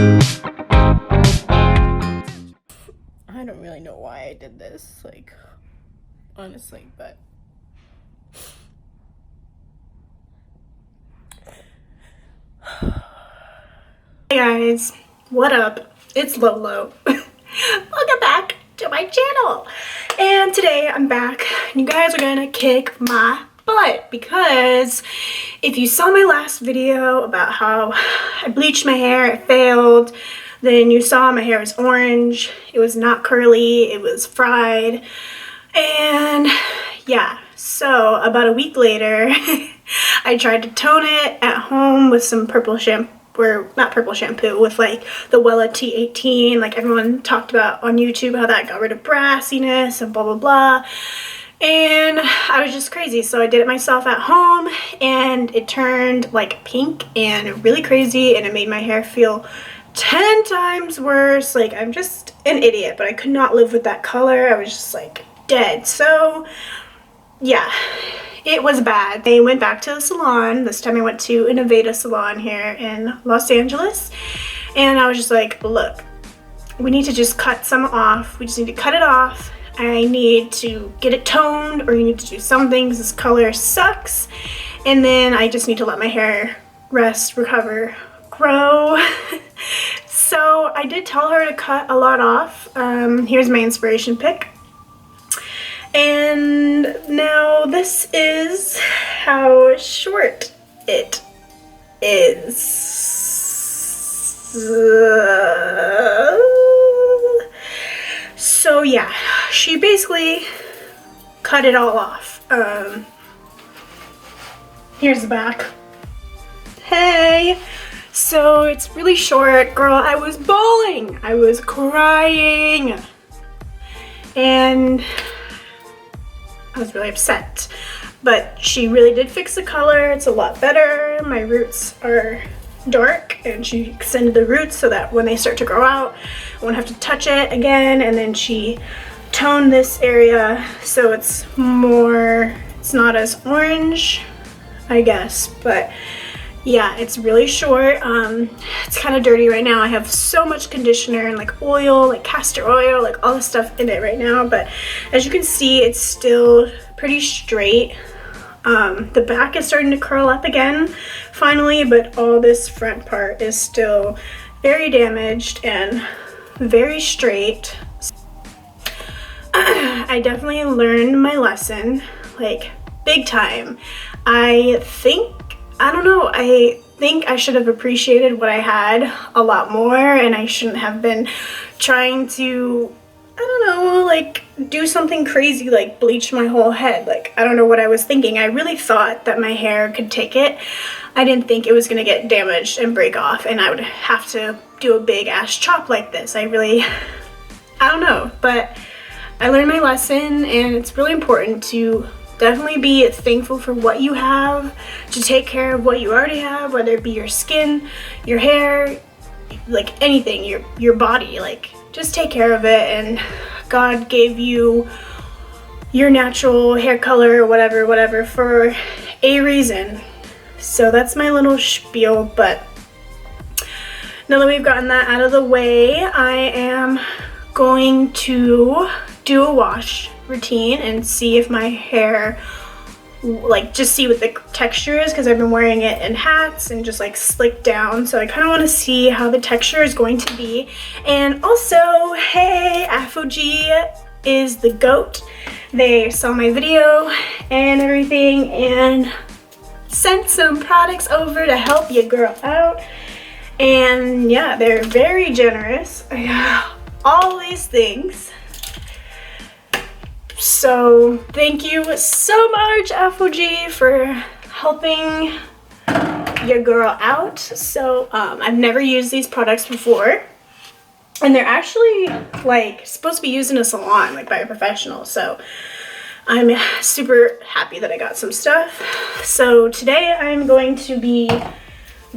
I don't really know why I did this, like, honestly, but hey guys, what up? It's Lolo. Welcome back to my channel. And today I'm back and you guys are gonna kick my butt because if you saw my last video about how I bleached my hair, it failed, then you saw my hair was orange, it was not curly, it was fried, and yeah, so about a week later I tried to tone it at home with some purple shampoo, or not purple shampoo, with like the Wella T18, like everyone talked about on YouTube, how that got rid of brassiness and blah blah blah. And I was just crazy, so I did it myself at home and it turned like pink and really crazy, and it made my hair feel 10 times worse. Like, I'm just an idiot, but I could not live with that color. I was just like dead. So yeah, it was bad. I went back to the salon. This time I went to an Aveda salon here in Los Angeles, and I was just like, look, we need to just cut some off. We just need to cut it off. I need to get it toned, or you need to do something because this color sucks. And then I just need to let my hair rest, recover, grow. So I did tell her to cut a lot off. Here's my inspiration pic. And now this is how short it is. So yeah, she basically cut it all off. Here's the back. Hey! So it's really short. Girl, I was bawling. I was crying. And I was really upset. But she really did fix the color. It's a lot better. My roots are dark, and she extended the roots so that when they start to grow out, I won't have to touch it again. And then she toned this area so it's more, it's not as orange, I guess. But yeah, it's really short. It's kind of dirty right now. I have so much conditioner and like oil, like castor oil, like all this stuff in it right now. But as you can see, it's still pretty straight. The back is starting to curl up again finally, but all this front part is still very damaged and very straight. I definitely learned my lesson, like big time. I think I should have appreciated what I had a lot more, and I shouldn't have been trying to, I don't know, like do something crazy like bleach my whole head. Like, I don't know what I was thinking. I really thought that my hair could take it. I didn't think it was gonna get damaged and break off and I would have to do a big ass chop like this. I don't know, but I learned my lesson, and it's really important to definitely be thankful for what you have, to take care of what you already have, whether it be your skin, your hair, like anything, your body. Like, just take care of it, and God gave you your natural hair color or whatever for a reason. So that's my little spiel. But now that we've gotten that out of the way, I am going to do a wash routine and see if my hair, like, just see what the texture is, because I've been wearing it in hats and just like slicked down, so I kind of want to see how the texture is going to be. And also, hey, Aphogee is the GOAT. They saw my video and everything and sent some products over to help your girl out, and yeah, they're very generous. All these things. So thank you so much, Aphogee, for helping your girl out. So I've never used these products before, and they're actually like supposed to be used in a salon, like by a professional. So I'm super happy that I got some stuff. So today I'm going to be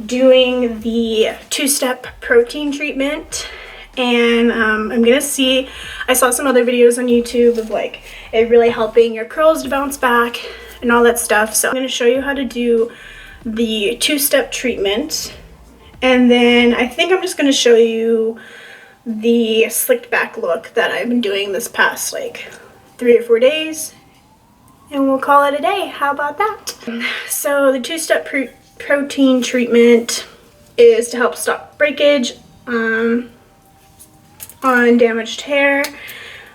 doing the 2-step protein treatment. And I'm gonna see, I saw some other videos on YouTube of like it really helping your curls to bounce back and all that stuff. So I'm gonna show you how to do the 2-step treatment, And then I think I'm just going to show you the slicked back look that I've been doing this past like 3 or 4 days. And we'll call it a day. How about that? So the 2-step protein treatment is to help stop breakage on damaged hair.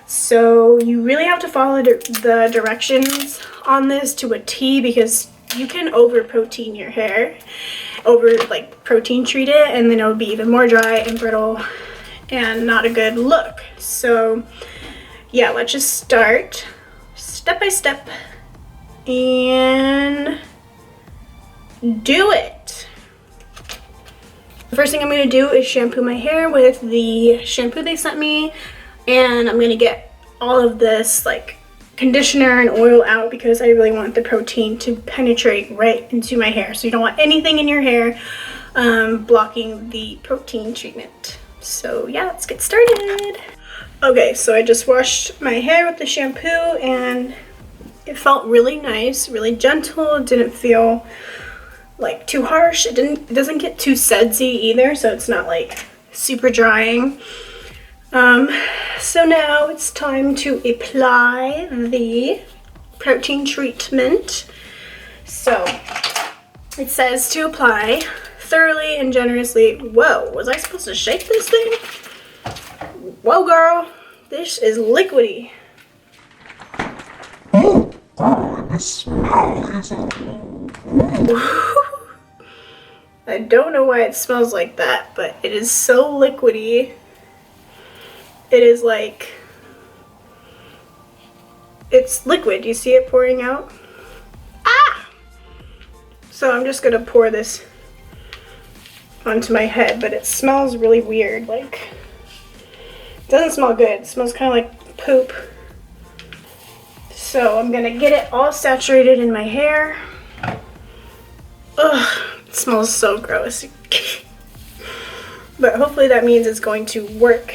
So you really have to follow the directions on this to a T, because you can over protein your hair, like protein treat it, and then it'll be even more dry and brittle and not a good look. So yeah, let's just start step by step and do it. The first thing I'm going to do is shampoo my hair with the shampoo they sent me, and I'm going to get all of this like conditioner and oil out because I really want the protein to penetrate right into my hair. So you don't want anything in your hair blocking the protein treatment. So yeah, let's get started. Okay, so I just washed my hair with the shampoo and it felt really nice, really gentle. It didn't feel like too harsh. It doesn't get too sudsy either, so it's not like super drying. So now it's time to apply the protein treatment. So it says to apply thoroughly and generously. Whoa, was I supposed to shake this thing? Whoa, girl, this is liquidy. Oh God, the smell is I don't know why it smells like that, but it is so liquidy. It is like, it's liquid. You see it pouring out? Ah! So I'm just gonna pour this onto my head, but it smells really weird. Like, it doesn't smell good. It smells kind of like poop. So I'm gonna get it all saturated in my hair. Ugh, it smells so gross. But hopefully that means it's going to work.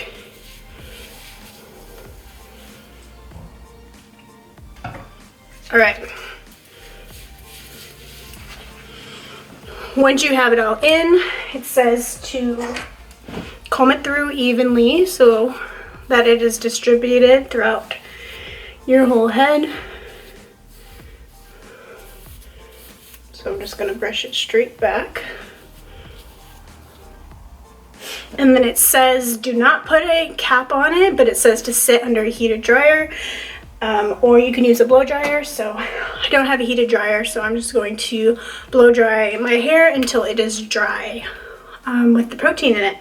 All right. Once you have it all in, it says to comb it through evenly so that it is distributed throughout your whole head. So I'm just gonna brush it straight back. And then it says do not put a cap on it, but it says to sit under a heated dryer. Or you can use a blow dryer. So I don't have a heated dryer, so I'm just going to blow dry my hair until it is dry with the protein in it.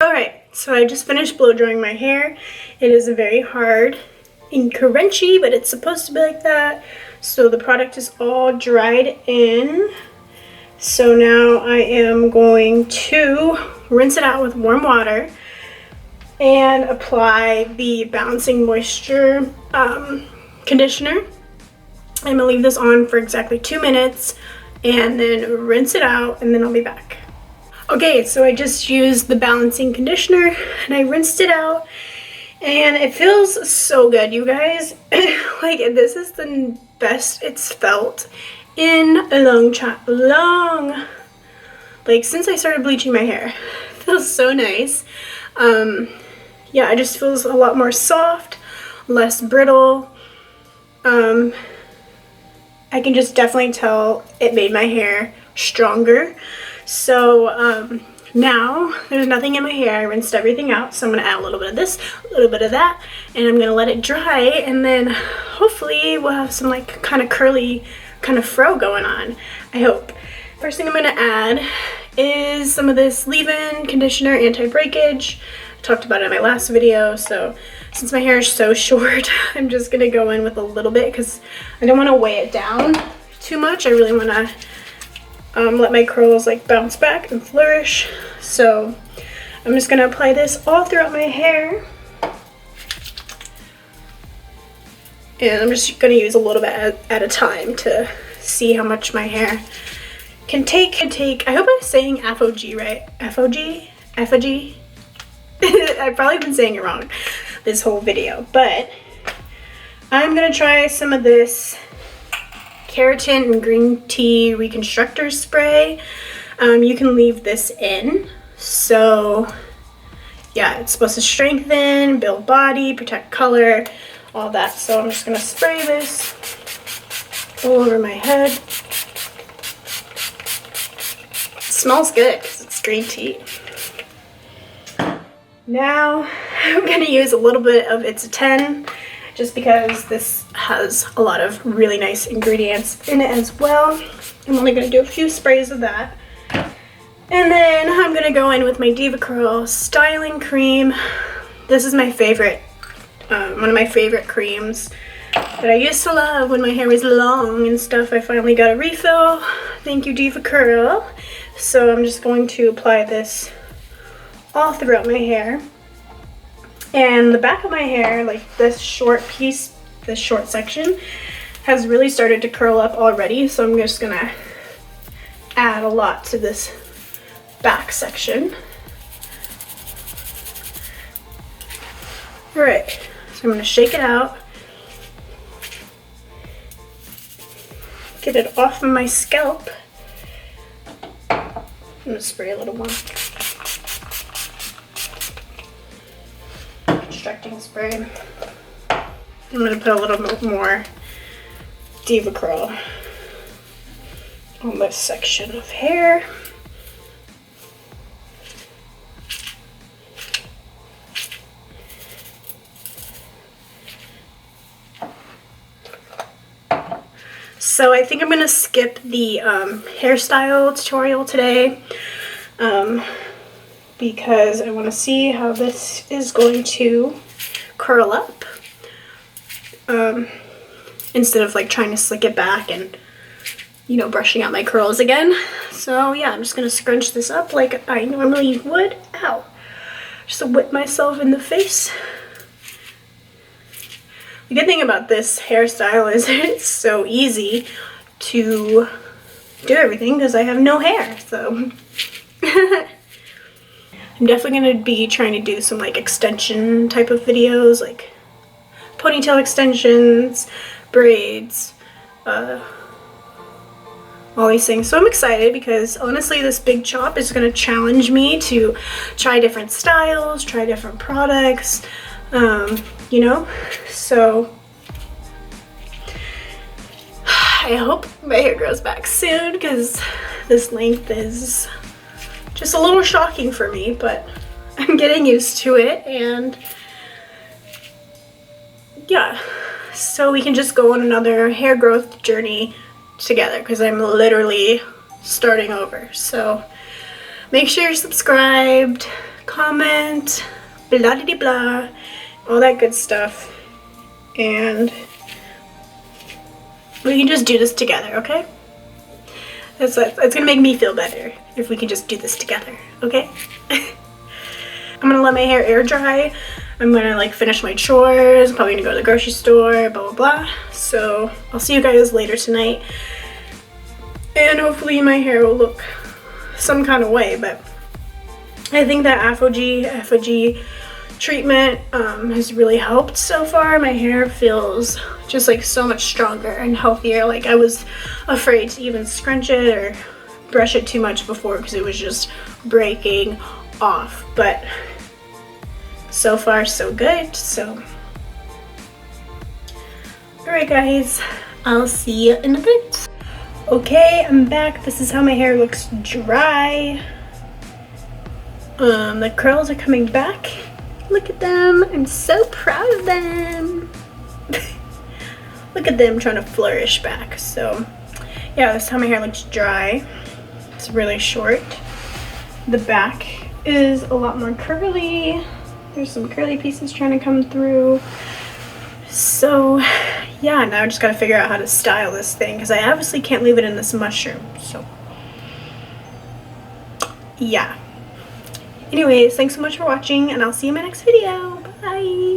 Alright, so I just finished blow drying my hair. It is very hard and crunchy, but it's supposed to be like that. So the product is all dried in. So now I am going to rinse it out with warm water and apply the Balancing Moisture conditioner. I'm gonna leave this on for exactly 2 minutes and then rinse it out, and then I'll be back. Okay, so I just used the balancing conditioner and I rinsed it out, and it feels so good, you guys. Like, this is the best it's felt in a long, like since I started bleaching my hair. It feels so nice. Yeah, it just feels a lot more soft, less brittle. I can just definitely tell it made my hair stronger. So now there's nothing in my hair. I rinsed everything out, so I'm gonna add a little bit of this, a little bit of that, and I'm gonna let it dry, and then hopefully we'll have some like kind of curly kind of fro going on, I hope. First thing I'm gonna add is some of this leave-in conditioner, anti-breakage. I talked about it in my last video, so since my hair is so short, I'm just gonna go in with a little bit because I don't want to weigh it down too much. I really want to let my curls like bounce back and flourish. So I'm just gonna apply this all throughout my hair, and I'm just gonna use a little bit at a time to see how much my hair can take. I hope I'm saying Aphogee right. Aphogee? I've probably been saying it wrong this whole video, but I'm gonna try some of this keratin and green tea reconstructor spray. You can leave this in. So yeah, it's supposed to strengthen, build body, protect color, all that. So I'm just gonna spray this all over my head. It smells good because it's green tea. Now I'm gonna use a little bit of It's a 10 just because this has a lot of really nice ingredients in it as well. I'm only gonna do a few sprays of that. And then I'm gonna go in with my Diva Curl styling cream. This is my favorite, one of my favorite creams that I used to love when my hair was long and stuff. I finally got a refill. Thank you, Diva Curl. So I'm just going to apply this all throughout my hair. And the back of my hair, like this short piece, this short section, has really started to curl up already. So I'm just gonna add a lot to this back section. All right, so I'm gonna shake it out. Get it off of my scalp. I'm gonna spray a little more. Constructing spray. I'm gonna put a little bit more Diva Curl on this section of hair. So I think I'm gonna skip the hairstyle tutorial today because I want to see how this is going to curl up instead of like trying to slick it back and, you know, brushing out my curls again. So yeah, I'm just gonna scrunch this up like I normally would. Ow! Just to whip myself in the face. The good thing about this hairstyle is it's so easy to do everything because I have no hair, so I'm definitely going to be trying to do some like extension type of videos, like ponytail extensions, braids, all these things. So I'm excited because honestly this big chop is going to challenge me to try different styles, try different products, you know, so I hope my hair grows back soon because this length is just a little shocking for me, but I'm getting used to it. And yeah, so we can just go on another hair growth journey together because I'm literally starting over. So make sure you're subscribed, comment, blah de blah, all that good stuff, and we can just do this together, okay? It's gonna make me feel better if we can just do this together, okay? I'm gonna let my hair air dry. I'm gonna like finish my chores. I'm probably gonna go to the grocery store, blah, blah, blah. So I'll see you guys later tonight. And hopefully my hair will look some kind of way, but I think that Aphogee treatment has really helped so far. My hair feels just like so much stronger and healthier. Like I was afraid to even scrunch it or brush it too much before because it was just breaking off, but so far so good. So alright guys, I'll see you in a bit. Okay, I'm back. This is how my hair looks dry. The curls are coming back. Look at them. I'm so proud of them. Look at them trying to flourish back. So yeah, this is how my hair looks dry. It's really short. The back is a lot more curly. There's some curly pieces trying to come through. So yeah, now I just gotta figure out how to style this thing because I obviously can't leave it in this mushroom. So yeah. Anyways, thanks so much for watching and I'll see you in my next video. Bye!